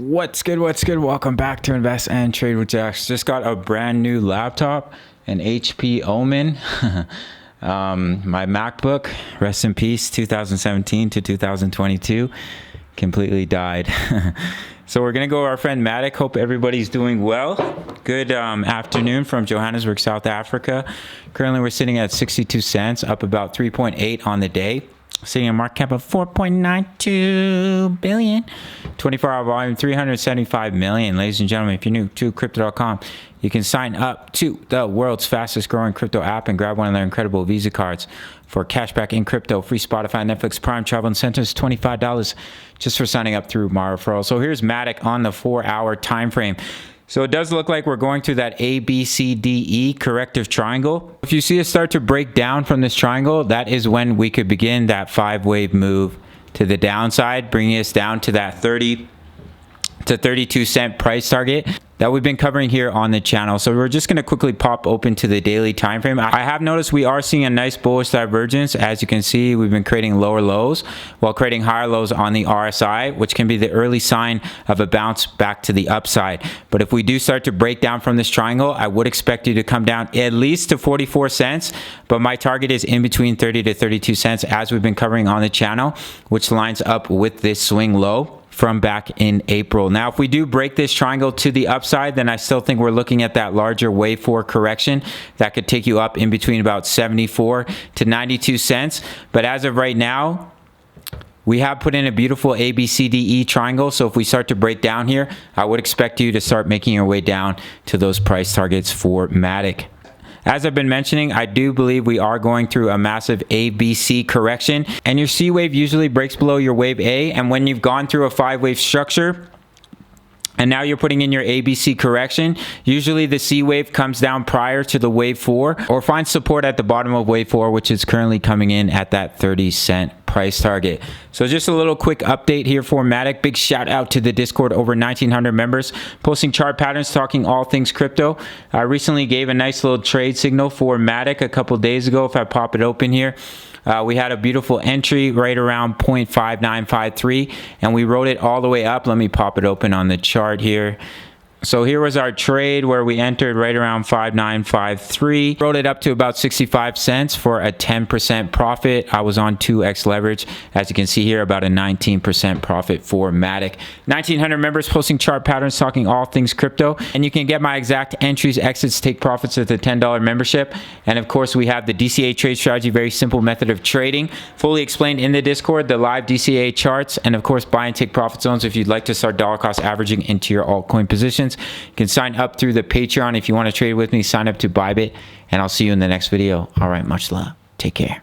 What's good? Welcome back to Invest and Trade with Jax. Just got a brand new laptop, an HP Omen. My MacBook, rest in peace, 2017 to 2022, completely died. So we're gonna go with our friend Matic. Hope everybody's doing well. Good afternoon from Johannesburg, South Africa. Currently we're sitting at 62 cents, up about 3.8 on the day. Sitting a market cap of 4.92 billion, 24-hour volume 375 million. Ladies and gentlemen, if you're new to crypto.com, you can sign up to the world's fastest growing crypto app and grab one of their incredible Visa cards for cashback in crypto, free Spotify, Netflix, Prime, travel incentives, $25 just for signing up through my referral. So here's Matic on the 4-hour time frame. So it does look like we're going through that A, B, C, D, E corrective triangle. If you see us start to break down from this triangle, that is when we could begin that 5-wave move to the downside, bringing us down to that 30 to 32 cent price target that we've been covering here on the channel. So we're just going to quickly pop open to the daily time frame. I have noticed we are seeing a nice bullish divergence. As you can see, we've been creating lower lows while creating higher lows on the RSI, which can be the early sign of a bounce back to the upside. But if we do start to break down from this triangle, I would expect you to come down at least to 44 cents. But my target is in between 30 to 32 cents as we've been covering on the channel, which lines up with this swing low from back in April. Now, if we do break this triangle to the upside, then I still think we're looking at that larger wave 4 correction that could take you up in between about 74 to 92 cents. But as of right now, we have put in a beautiful ABCDE triangle. So if we start to break down here, I would expect you to start making your way down to those price targets for Matic. As I've been mentioning, I do believe we are going through a massive ABC correction, and your C wave usually breaks below your wave A. And when you've gone through a 5-wave structure and now you're putting in your ABC correction, usually the C wave comes down prior to the wave 4 or finds support at the bottom of wave 4, which is currently coming in at that 30 cent price target. So just a little quick update here for Matic. Big shout out to the Discord, over 1,900 members posting chart patterns, talking all things crypto. I recently gave a nice little trade signal for Matic a couple days ago. If I pop it open here, we had a beautiful entry right around 0.5953 and we rode it all the way up. Let me pop it open on the chart here. So here was our trade where we entered right around 5953, rode it up to about 65 cents for a 10% profit. I was on 2x leverage. As you can see here, about a 19% profit for Matic. 1,900 members posting chart patterns, talking all things crypto. And you can get my exact entries, exits, take profits with a $10 membership. And of course, we have the DCA trade strategy, very simple method of trading, fully explained in the Discord, the live DCA charts, and of course, buy and take profit zones if you'd like to start dollar cost averaging into your altcoin positions. You can sign up through the Patreon if you want to trade with me. Sign up to Bybit, and I'll see you in the next video. All right, much love. Take care.